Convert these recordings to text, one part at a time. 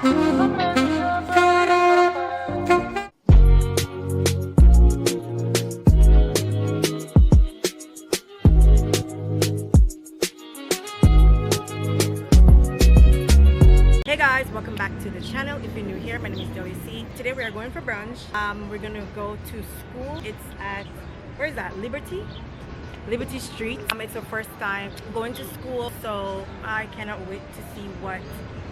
Hey guys, welcome back to the channel. If you're new here, my name is Joey. Today we are going for brunch. We're gonna go to school. It's at, where is that? Liberty Street. It's our first time going to school, so I cannot wait to see what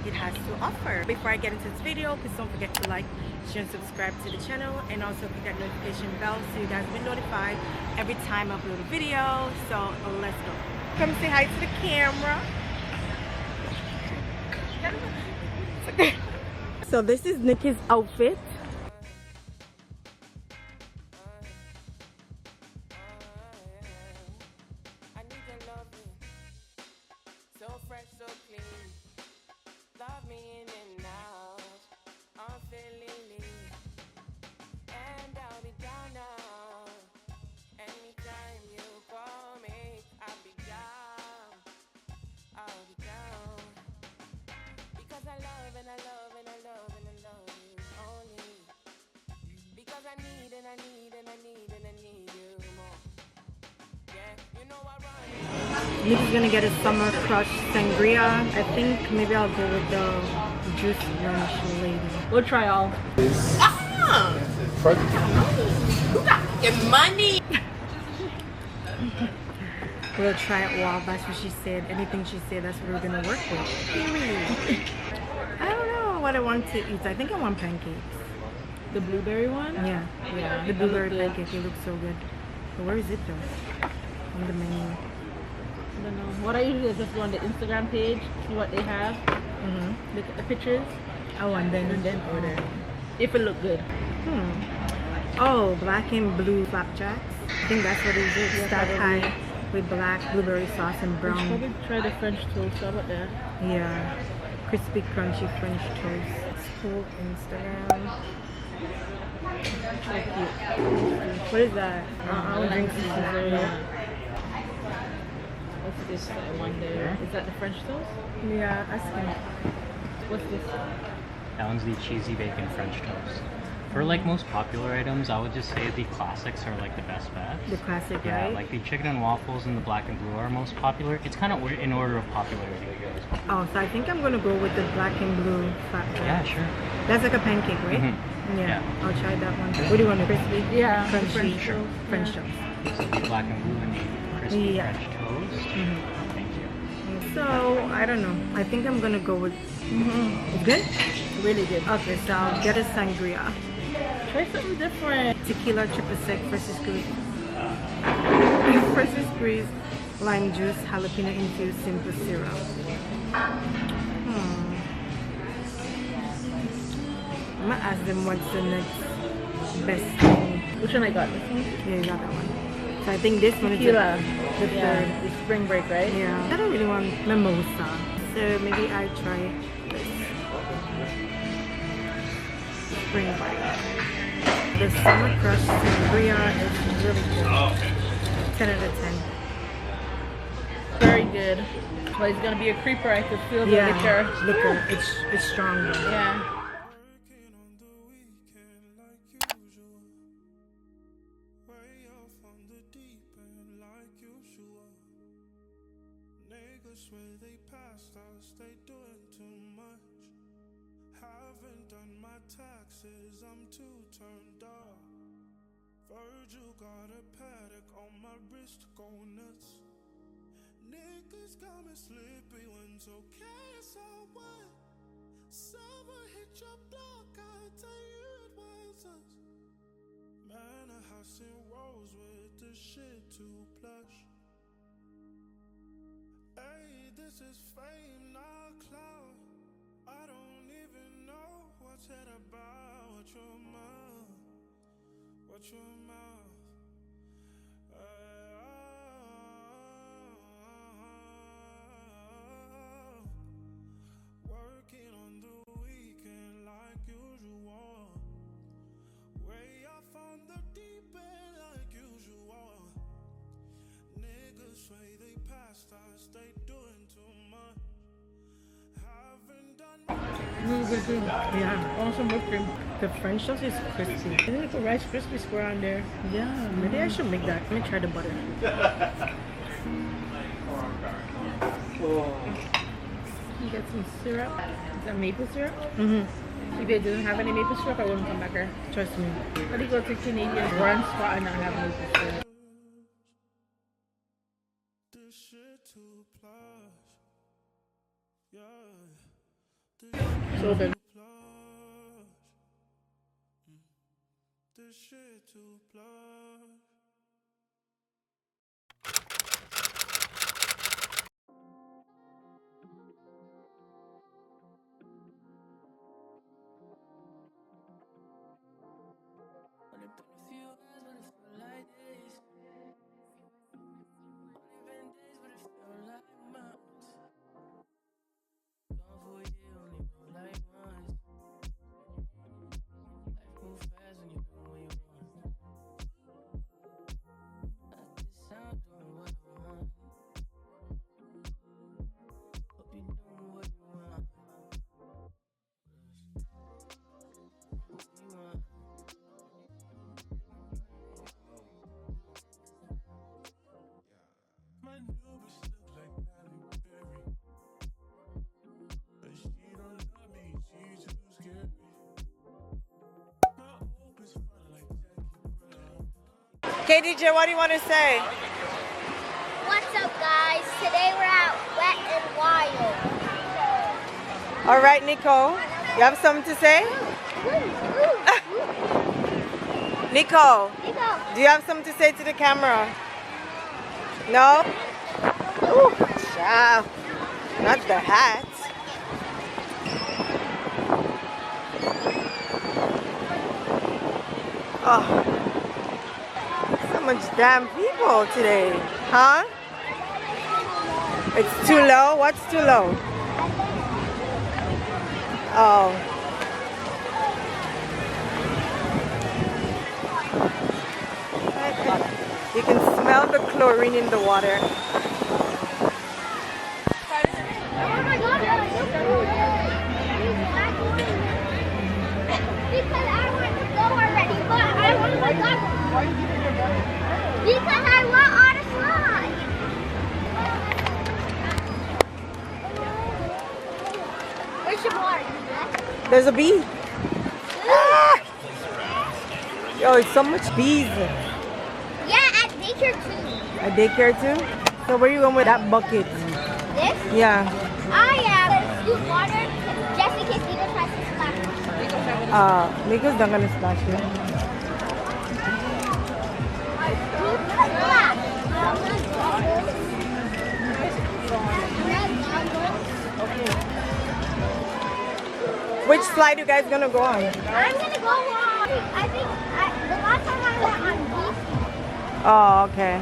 it has to offer. Before I get into this video, please don't forget to like, share, and subscribe to the channel, and also click that notification bell so you guys will be notified every time I upload a video. So let's go. Come say hi to the camera. So this is Nikki's outfit. Nikki's gonna get a summer crush sangria. I think maybe I'll go with the juice lunch lady. We'll try all. You got your money. We'll try it all. That's what she said. Anything she said, that's what we're gonna work with. I don't know what I want to eat. I think I want pancakes. The blueberry one? Yeah. Yeah. The blueberry pancake. It looks so good. But where is it though? On the menu. I don't know. What I usually do is just go on the Instagram page, see what they have, look at the pictures, and then order. If it look good. Oh, black and blue flapjacks. I think that's what it is. Yeah, Stacked probably. high with black blueberry sauce and We should brown. probably try the French toast. How about that? Yeah, crispy, crunchy French toast. School Instagram. So cute. What is that? I don't drink Caesar. What's this? I wonder. Is that the French toast? Yeah, ask him. What's this? That one's the cheesy bacon French toast. For like most popular items, I would just say the classics are like the best bet. The classic, Yeah, right? like the chicken and waffles and the black and blue are most popular. It's kind of in order of popularity. Oh, so I think I'm gonna go with the black and blue flapjack. Yeah, sure. That's like a pancake, right? Yeah. I'll try that one. What do you want? The crispy? Yeah, Crunchy? French toast. French Yeah. toast. So the black and blue and the crispy Yeah. French toast. Thank you. So, I don't know. I think I'm gonna go with... It's good? Really good. Okay, so I'll get a sangria. Try something different. Tequila triple sec versus squeeze. Versus squeeze. Lime juice, jalapeno infused simple syrup. I'm gonna ask them what's the next best thing. Which one I got? This one? Yeah, you got that one. So I think this one Tequila. is the Yeah, third. the spring break, right? Yeah. I don't really want mimosa. So maybe I try this. Spring break. The summer crush sangria is really good. 10 out of 10. Very good. Well, it's gonna be a creeper. I could feel the liquor. Liquor. It's strong though. Yeah. Where they passed us, they doing too much. Haven't done my taxes, I'm too turned up. Virgil got a paddock on my wrist, go nuts. Niggas got me slippy when it's okay, so what? Summer hit your block, I'll tell you it was us. Man, a house in Rosewood, this shit too plush. Hey, this is fame, not cloud. I don't even know what's it about. What's your mouth? What's your mouth? Working on the weekend like usual. Way off on the deep end like usual. Niggas say they passed us, they doing too much. Haven't done Really good too. Yeah. I want some whipped cream. The French toast is crispy. I think it's a Rice Krispie square on there. Yeah, maybe I should make that. Let me try the butter. You get some syrup. Is that maple syrup? Mm-hmm. If it doesn't have any maple syrup, I wouldn't come back here. Trust me. How do you go to Canadian brunch spot and not have maple syrup? This shit too plush. Yeah. So good. Plush. This shit too plush. Only been a few hours, but it feel like days. Only been days, but it feel like months. Gone for a year, only know like once. Life move fast when you do what you want. At this sound, doing what I want. Hope you doing what you want. What you want. My new bitch look like Halle Berry. But she don't love me, she too scary. My old bitch fun like Jackie Brown. KDJ, what do you want to say? What's up, guys? Today we're at Wet and Wild. All right, Nico. You have something to say? Nico, Nico, do you have something to say to the camera? No? Ooh, child. Not the hat. Oh, so much damn people today. Huh? It's too low? What's too low? Oh. You can smell the chlorine in the water. oh my God, because I want to go already, but I want my God. Because I want on a slide. Where's your water? There's a bee. Ah! Yo, it's so much bees. Yeah, at daycare too. A daycare too? So where you going with that bucket? This? Yeah. I am use water just in case Nico tries to splash. Nico's not gonna splash you. Which slide you guys gonna go on? I'm gonna go on. I think the last time I went on these, Oh, okay.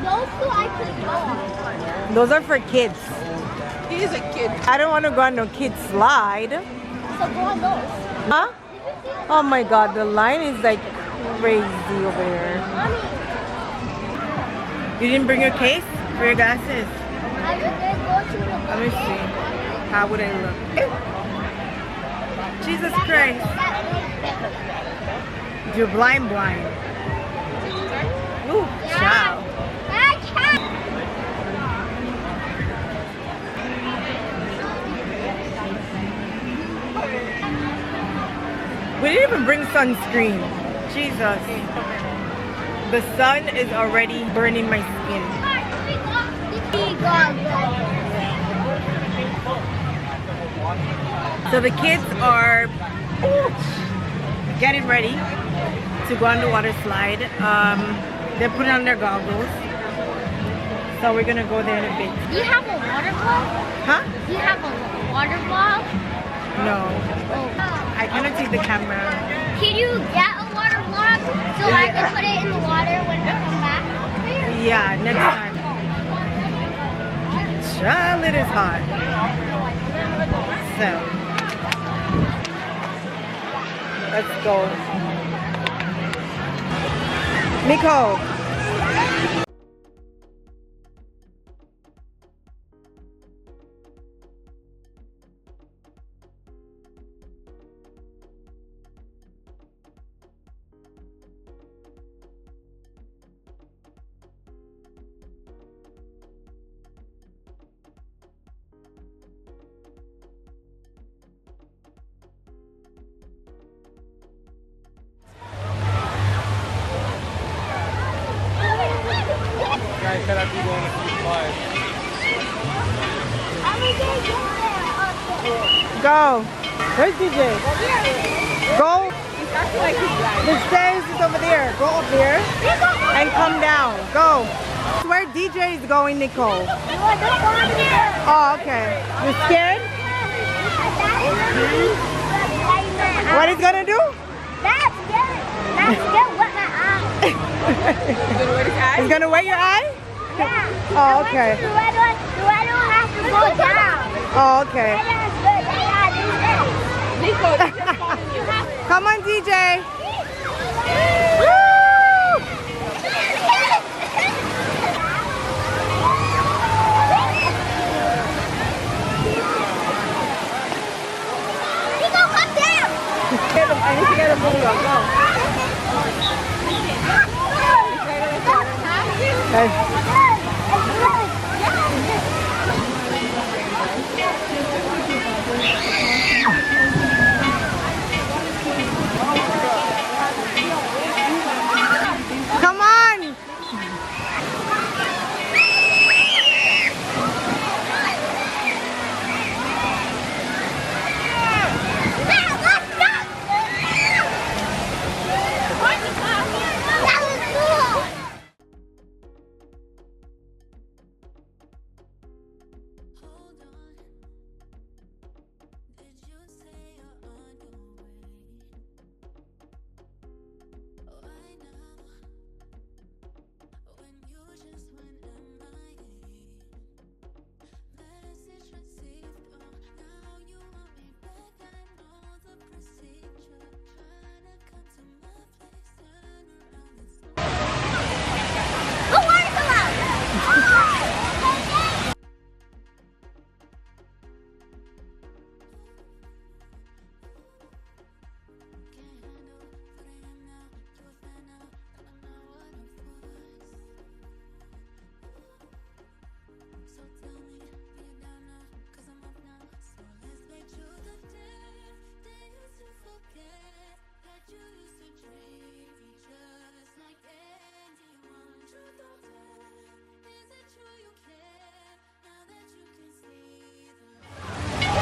those two I could go on. Those are for kids. He is a kid. I don't want to go on no kids slide. So go on those. Huh? Oh my God, the line is like crazy over here. Mommy, You didn't bring your case for your glasses? I was gonna go to the Let me see. How would I look? Jesus Christ. You're blind. Ooh, child. We didn't even bring sunscreen. Jesus. The sun is already burning my skin. So the kids are getting ready to go on the water slide. They're putting on their goggles. So we're gonna go there in a bit. Do you have a water ball? Huh? Do you have a water ball? No. Oh. I cannot take the camera. Can you get a water ball so I can put it in the water when I come back? Yeah, next time. Child, it is hot. So, let's go. Miko. I said I'd be going to keep quiet. Go. Where's DJ? Go. The stairs is over there. Go up there and come down. Go. Where DJ is going, Nicole? Oh, okay. You scared? What he's gonna do? That's good. Wet my eye. He's gonna wet your eye? Yeah. Oh, okay. The red one has to go down. Oh, okay. Come on, DJ. Nico, come down. I need to get a video. Go. Okay. Come on.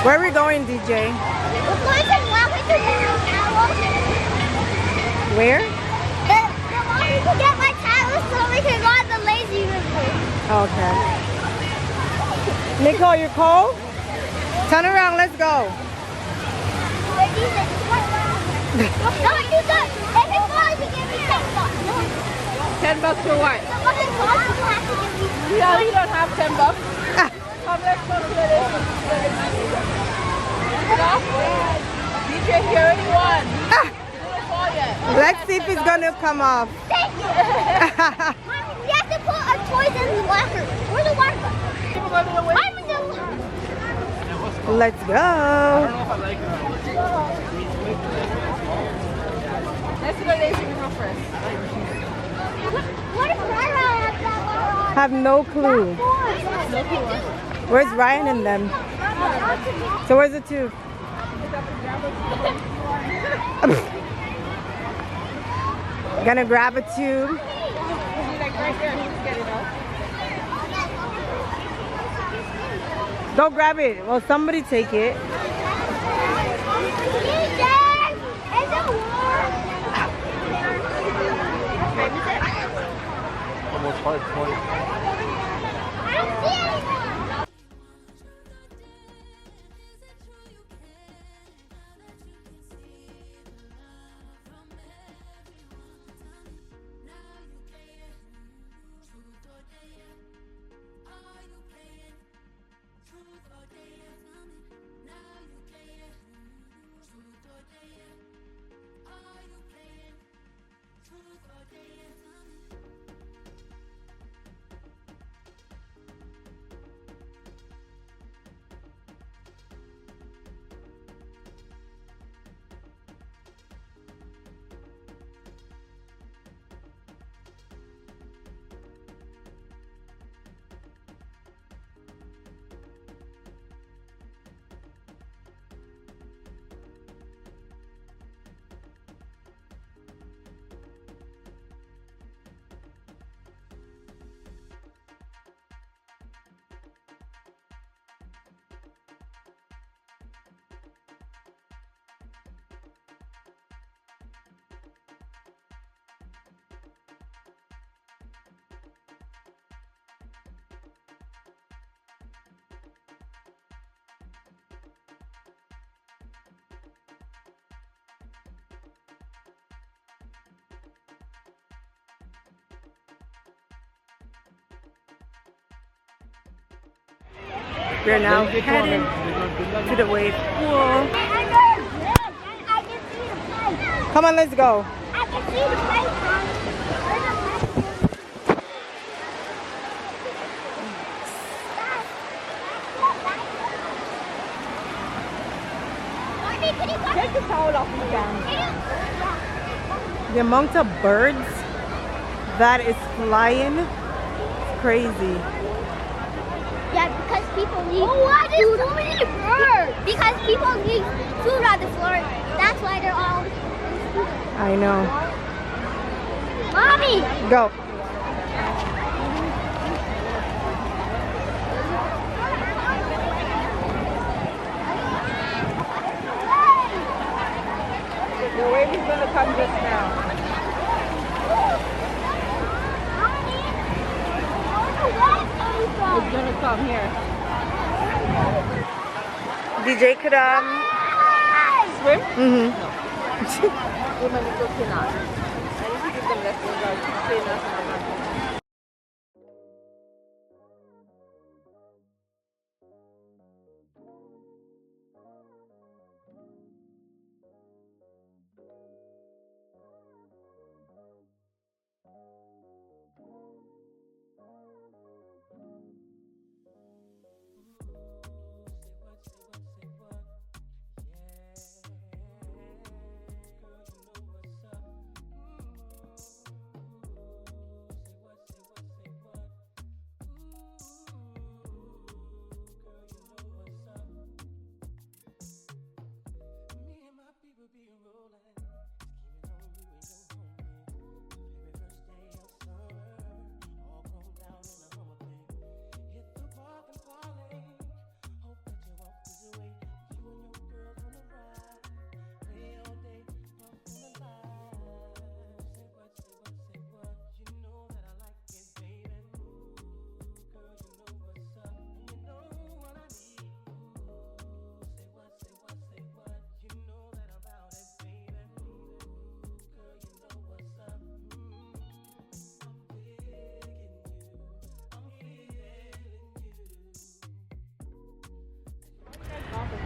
Where are we going, DJ? We're going to Washington Tower. Where? The mommy to get my towels so we can go on the lazy river. Okay. Nicole, you're cold? Turn around, let's go. Don't do that. If it falls, you give me $10. $10 for what? The one that falls, you have to give me. Yeah, we don't have $10. Come, let's go to the DJ, he already won. Didn't fall yet. Let's see if it's gonna come off. Thank you. Mommy, we have to put our toys in the locker. Where's the water bottle? Mommy, Let's go. Let's go to the lazy river first. what if Rara has that water? Have no clue. Where's Ryan and them? So where's the tube? Gonna grab a tube. Go grab it. Well, somebody take it. Almost 520. We are now heading to the wave pool. I can see the place. Come on, let's go. I can see the place, Mommy. Take the towel off me, down. The amount of birds that is flying is crazy. Yeah, because people leave food. So many birds. Because people leave food on the floor. That's why they're all. I know. Mommy! Go. The wave is gonna come just now. Mommy! Where's the wave coming from? It's gonna come here. DJ could Swim? Mm-hmm. Women is looking at. I need to give them lessons like trainers and everything.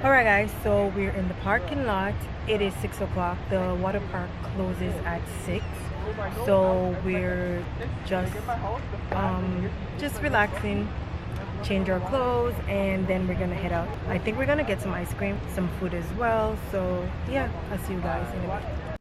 Alright guys, so we're in the parking lot. It is 6 o'clock. The water park closes at 6. So we're just relaxing, change our clothes, and then we're gonna head out. I think we're gonna get some ice cream, some food as well. So yeah, I'll see you guys in a bit.